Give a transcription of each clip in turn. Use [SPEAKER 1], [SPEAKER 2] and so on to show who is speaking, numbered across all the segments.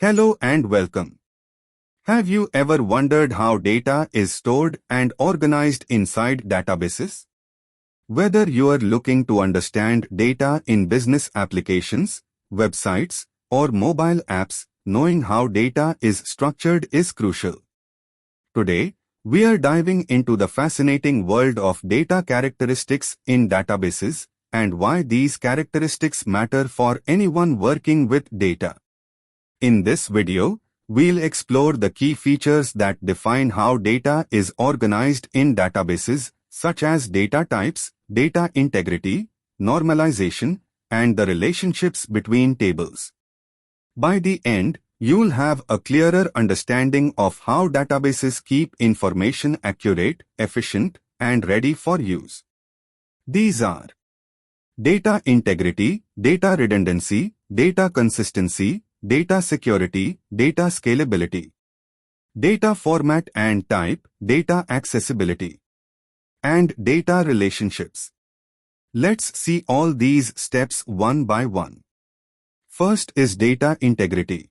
[SPEAKER 1] Hello and welcome. Have you ever wondered how data is stored and organized inside databases? Whether you are looking to understand data in business applications, websites, or mobile apps, knowing how data is structured is crucial. Today, we are diving into the fascinating world of data characteristics in databases and why these characteristics matter for anyone working with data. In this video, we'll explore the key features that define how data is organized in databases, such as data types, data integrity, normalization, and the relationships between tables. By the end, you'll have a clearer understanding of how databases keep information accurate, efficient, and ready for use. These are data integrity, data redundancy, data consistency, data security, data scalability, data format and type, data accessibility, and data relationships. Let's see all these steps one by one. First is data integrity.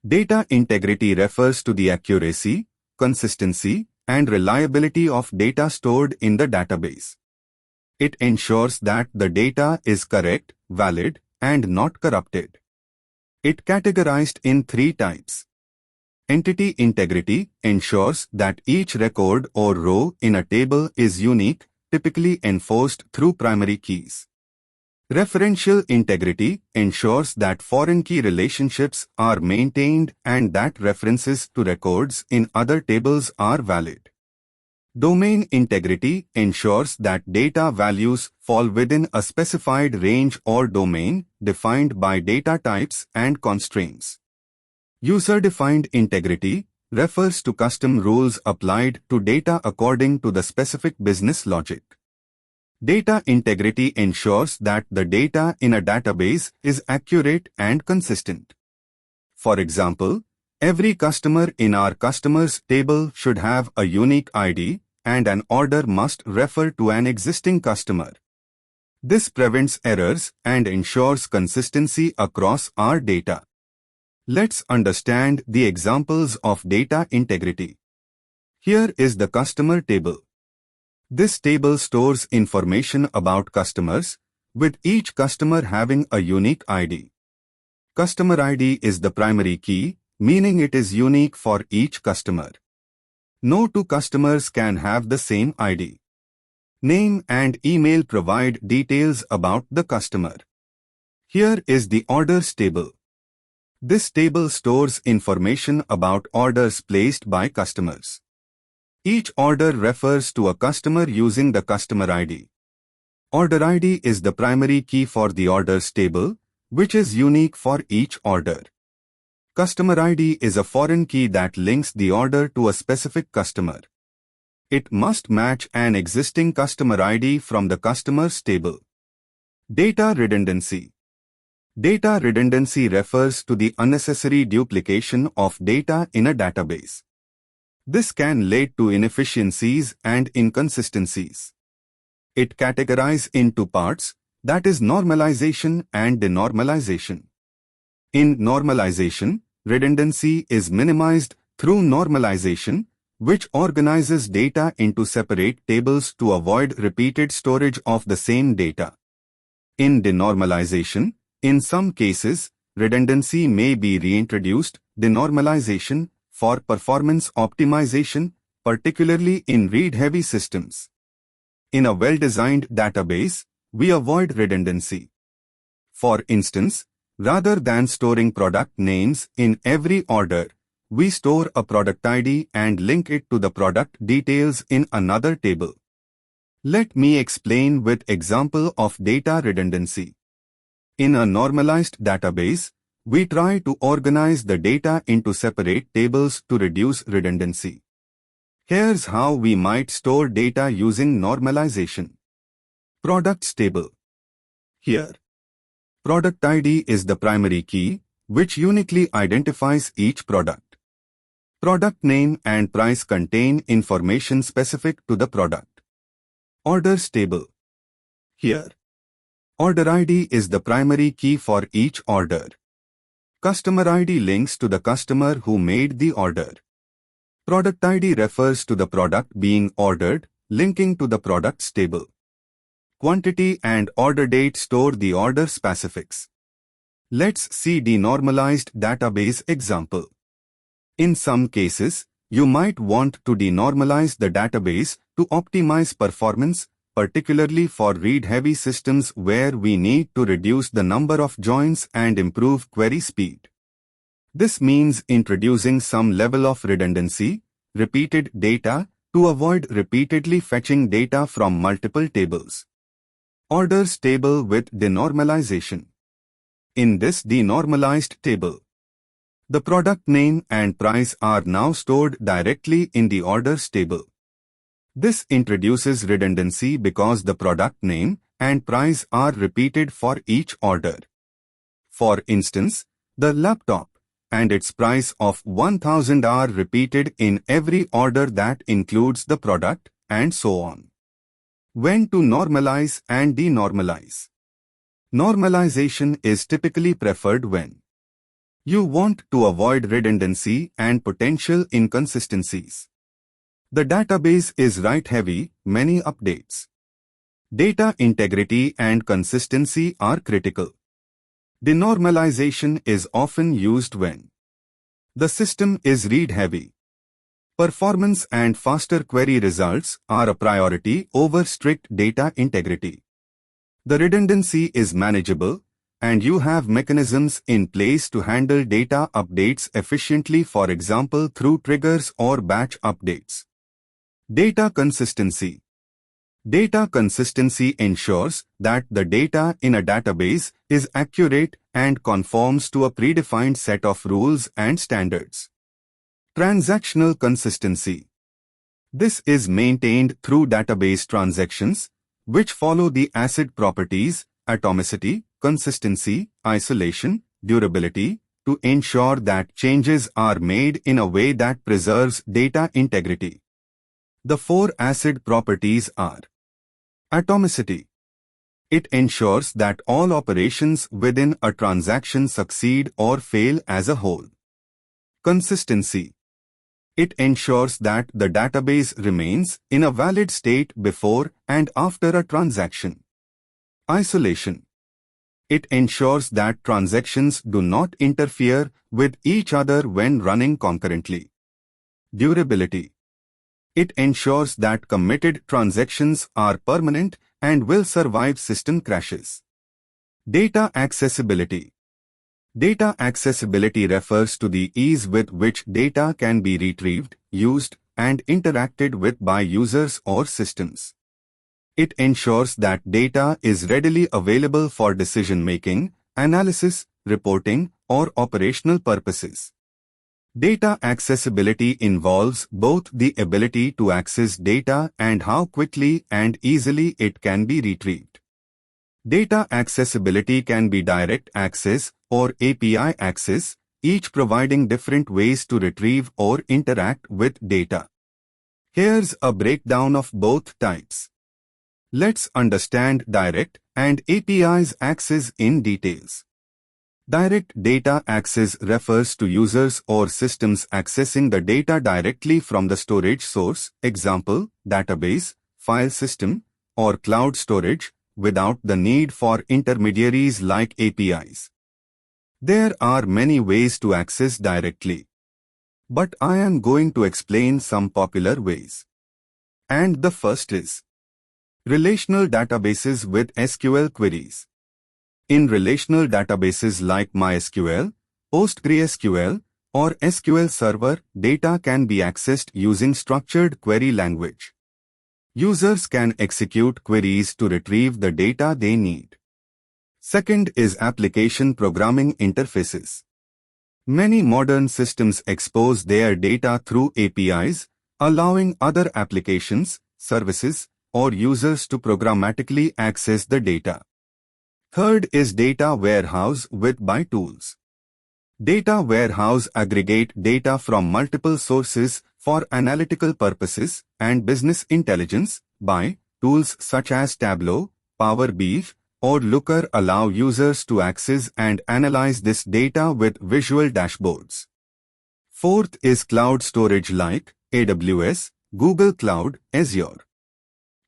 [SPEAKER 1] Data integrity refers to the accuracy, consistency, and reliability of data stored in the database. It ensures that the data is correct, valid, and not corrupted. It categorized in three types. Entity integrity ensures that each record or row in a table is unique, typically enforced through primary keys. Referential integrity ensures that foreign key relationships are maintained and that references to records in other tables are valid. Domain integrity ensures that data values fall within a specified range or domain defined by data types and constraints. User-defined integrity refers to custom rules applied to data according to the specific business logic. Data integrity ensures that the data in a database is accurate and consistent. For example, every customer in our customers table should have a unique ID, and an order must refer to an existing customer. This prevents errors and ensures consistency across our data. Let's understand the examples of data integrity. Here is the customer table. This table stores information about customers, with each customer having a unique ID. Customer ID is the primary key, meaning it is unique for each customer. No two customers can have the same ID. Name and email provide details about the customer. Here is the orders table. This table stores information about orders placed by customers. Each order refers to a customer using the customer ID. Order ID is the primary key for the orders table, which is unique for each order. Customer ID is a foreign key that links the order to a specific customer. It must match an existing customer ID from the customers table. Data redundancy. Data redundancy refers to the unnecessary duplication of data in a database. This can lead to inefficiencies and inconsistencies. It categorizes into parts, that is normalization and denormalization. In normalization, redundancy is minimized through normalization, which organizes data into separate tables to avoid repeated storage of the same data. In denormalization, in some cases, redundancy may be reintroduced, denormalization, for performance optimization, particularly in read-heavy systems. In a well-designed database, we avoid redundancy. For instance, rather than storing product names in every order, we store a product ID and link it to the product details in another table. Let me explain with example of data redundancy. In a normalized database, we try to organize the data into separate tables to reduce redundancy. Here's how we might store data using normalization. Products table. Here, product ID is the primary key, which uniquely identifies each product. Product name and price contain information specific to the product. Orders table. Here, order ID is the primary key for each order. Customer ID links to the customer who made the order. Product ID refers to the product being ordered, linking to the products table. Quantity and order date store the order specifics. Let's see denormalized database example. In some cases, you might want to denormalize the database to optimize performance, particularly for read-heavy systems where we need to reduce the number of joins and improve query speed. This means introducing some level of redundancy, repeated data, to avoid repeatedly fetching data from multiple tables. Orders table with denormalization. In this denormalized table, the product name and price are now stored directly in the orders table. This introduces redundancy because the product name and price are repeated for each order. For instance, the laptop and its price of 1000 are repeated in every order that includes the product, and so on. When to normalize and denormalize. Normalization is typically preferred when you want to avoid redundancy and potential inconsistencies. The database is write-heavy, many updates. Data integrity and consistency are critical. Denormalization is often used when the system is read-heavy. Performance and faster query results are a priority over strict data integrity. The redundancy is manageable, and you have mechanisms in place to handle data updates efficiently, for example through triggers or batch updates. Data consistency. Data consistency ensures that the data in a database is accurate and conforms to a predefined set of rules and standards. Transactional consistency. This is maintained through database transactions, which follow the ACID properties, atomicity, consistency, isolation, durability, to ensure that changes are made in a way that preserves data integrity. The 4 ACID properties are: atomicity. It ensures that all operations within a transaction succeed or fail as a whole. Consistency. It ensures that the database remains in a valid state before and after a transaction. Isolation. It ensures that transactions do not interfere with each other when running concurrently. Durability. It ensures that committed transactions are permanent and will survive system crashes. Data accessibility. Data accessibility refers to the ease with which data can be retrieved, used, and interacted with by users or systems. It ensures that data is readily available for decision-making, analysis, reporting, or operational purposes. Data accessibility involves both the ability to access data and how quickly and easily it can be retrieved. Data accessibility can be direct access or API access, each providing different ways to retrieve or interact with data. Here's a breakdown of both types. Let's understand direct and APIs access in details. Direct data access refers to users or systems accessing the data directly from the storage source, example, database, file system, or cloud storage, without the need for intermediaries like APIs. There are many ways to access directly, but I am going to explain some popular ways. And the first is relational databases with SQL queries. In relational databases like MySQL, PostgreSQL, or SQL Server, data can be accessed using structured query language. Users can execute queries to retrieve the data they need. Second is application programming interfaces. Many modern systems expose their data through APIs, allowing other applications, services, or users to programmatically access the data. Third is data warehouse with BI tools. Data warehouse aggregate data from multiple sources for analytical purposes and business intelligence by tools such as Tableau, Power BI, or Looker allow users to access and analyze this data with visual dashboards. Fourth is cloud storage like AWS, Google Cloud, Azure.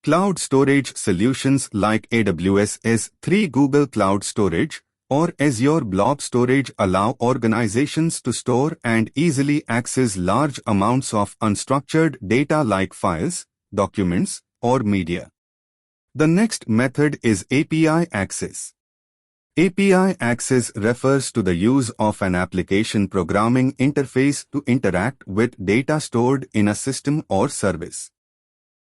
[SPEAKER 1] Cloud storage solutions like AWS S3 Google Cloud Storage or Azure Blob Storage allow organizations to store and easily access large amounts of unstructured data like files, documents, or media. The next method is API access. API access refers to the use of an application programming interface to interact with data stored in a system or service.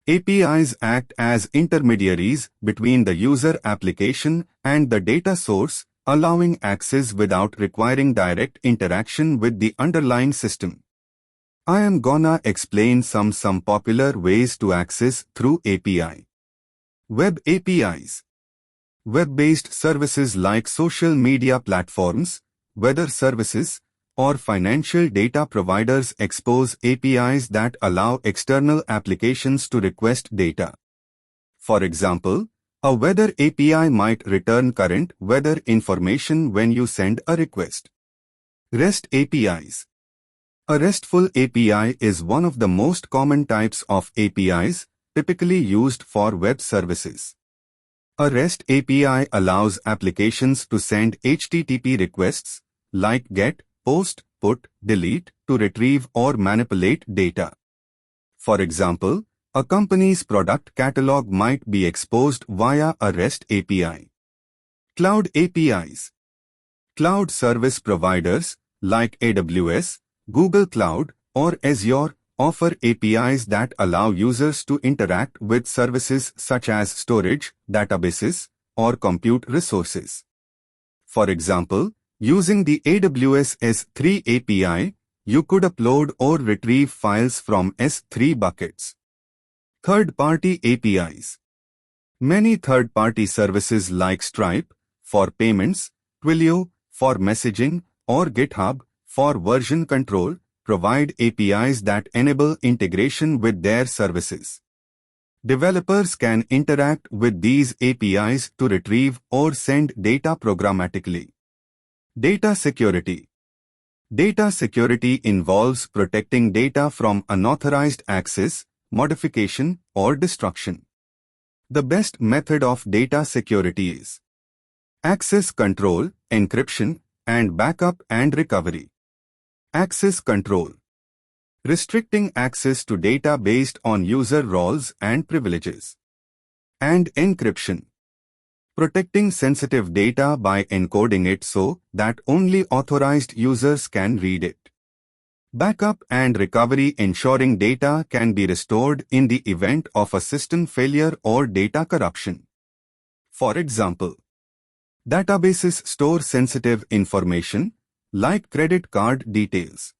[SPEAKER 1] APIs act as intermediaries between the user application and the data source, allowing access without requiring direct interaction with the underlying system. I am gonna explain some popular ways to access through API. Web APIs. Web-based services like social media platforms, weather services, or financial data providers expose APIs that allow external applications to request data. For example, a weather API might return current weather information when you send a request. REST APIs. A RESTful API is one of the most common types of APIs, typically used for web services. A REST API allows applications to send HTTP requests, like GET, POST, PUT, DELETE, to retrieve or manipulate data. For example, a company's product catalog might be exposed via a REST API. Cloud APIs. Cloud service providers, like AWS, Google Cloud, or Azure, offer APIs that allow users to interact with services such as storage, databases, or compute resources. For example, using the AWS S3 API, you could upload or retrieve files from S3 buckets. Third-party APIs. Many third-party services like Stripe for payments, Twilio for messaging, or GitHub for version control provide APIs that enable integration with their services. Developers can interact with these APIs to retrieve or send data programmatically. Data security. Data security involves protecting data from unauthorized access, modification, or destruction. The best method of data security is access control, encryption, and backup and recovery. Access control. Restricting access to data based on user roles and privileges. And encryption. Protecting sensitive data by encoding it so that only authorized users can read it. Backup and recovery, ensuring data can be restored in the event of a system failure or data corruption. For example, databases store sensitive information, like credit card details.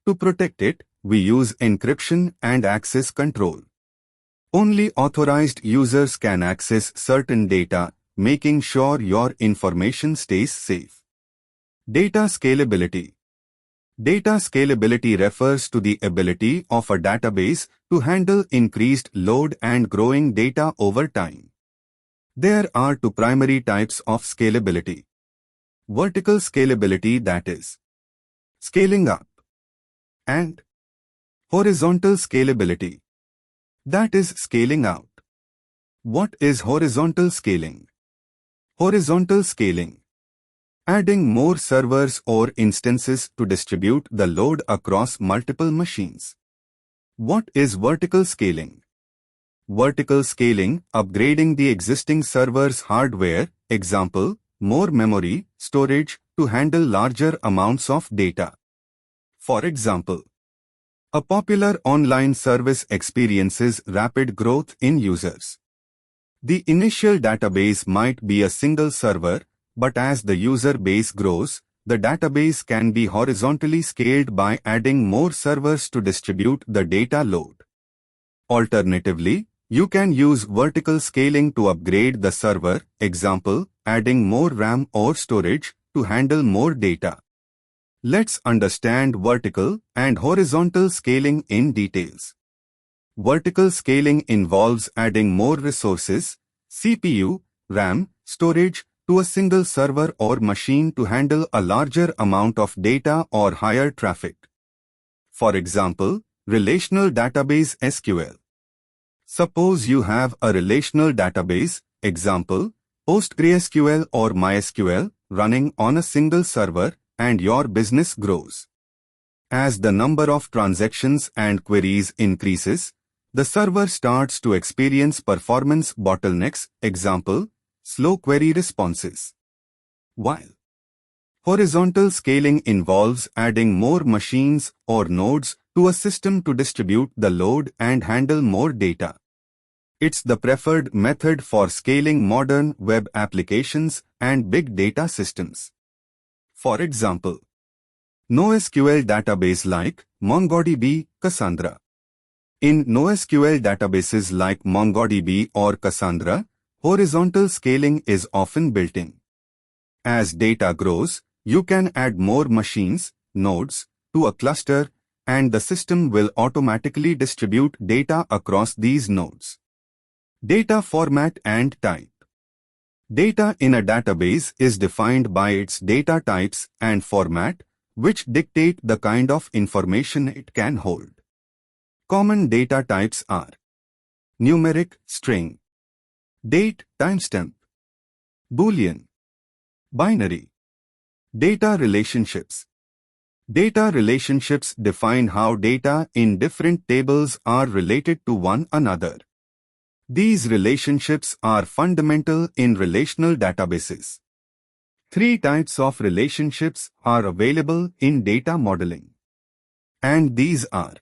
[SPEAKER 1] To protect it, we use encryption and access control. Only authorized users can access certain data, making sure your information stays safe. Data scalability. Data scalability refers to the ability of a database to handle increased load and growing data over time. There are two primary types of scalability. Vertical scalability, that is scaling up, and horizontal scalability, that is scaling out. What is horizontal scaling? Horizontal scaling. Adding more servers or instances to distribute the load across multiple machines. What is vertical scaling? Vertical scaling, upgrading the existing server's hardware, example, more memory, storage, to handle larger amounts of data. For example, a popular online service experiences rapid growth in users. The initial database might be a single server, but as the user base grows, the database can be horizontally scaled by adding more servers to distribute the data load. Alternatively, you can use vertical scaling to upgrade the server, example, adding more RAM or storage to handle more data. Let's understand vertical and horizontal scaling in details. Vertical scaling involves adding more resources, CPU, RAM, storage, to a single server or machine to handle a larger amount of data or higher traffic. For example, relational database SQL. Suppose you have a relational database, example, PostgreSQL or MySQL, running on a single server, and your business grows. As the number of transactions and queries increases, the server starts to experience performance bottlenecks, example, slow query responses. While horizontal scaling involves adding more machines or nodes to a system to distribute the load and handle more data. It's the preferred method for scaling modern web applications and big data systems. For example, NoSQL database like MongoDB, Cassandra. In NoSQL databases like MongoDB or Cassandra, horizontal scaling is often built in. As data grows, you can add more machines, nodes, to a cluster, and the system will automatically distribute data across these nodes. Data format and type. Data in a database is defined by its data types and format, which dictate the kind of information it can hold. Common data types are numeric, string, date, timestamp, Boolean, binary. Data relationships. Data relationships define how data in different tables are related to one another. These relationships are fundamental in relational databases. 3 types of relationships are available in data modeling. And these are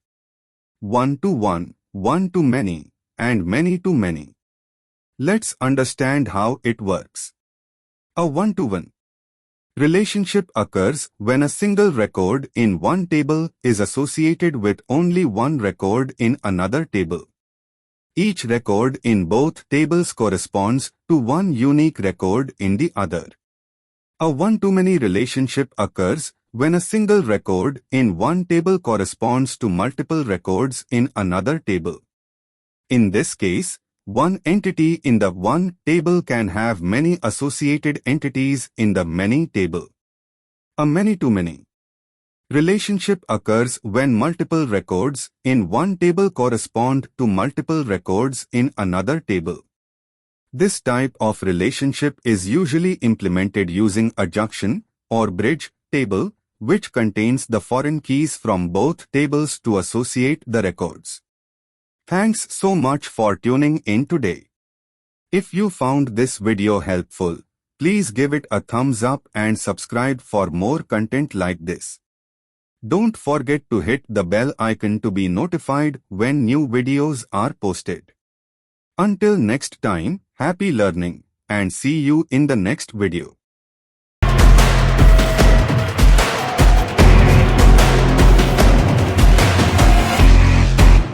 [SPEAKER 1] one-to-one, one-to-many, and many-to-many. Let's understand how it works. A one-to-one relationship occurs when a single record in one table is associated with only one record in another table. Each record in both tables corresponds to one unique record in the other. A one-to-many relationship occurs when a single record in one table corresponds to multiple records in another table. In this case, one entity in the one table can have many associated entities in the many table. A many-to-many relationship occurs when multiple records in one table correspond to multiple records in another table. This type of relationship is usually implemented using a junction or bridge table, which contains the foreign keys from both tables to associate the records. Thanks so much for tuning in today. If you found this video helpful, please give it a thumbs up and subscribe for more content like this. Don't forget to hit the bell icon to be notified when new videos are posted. Until next time, happy learning, and see you in the next video.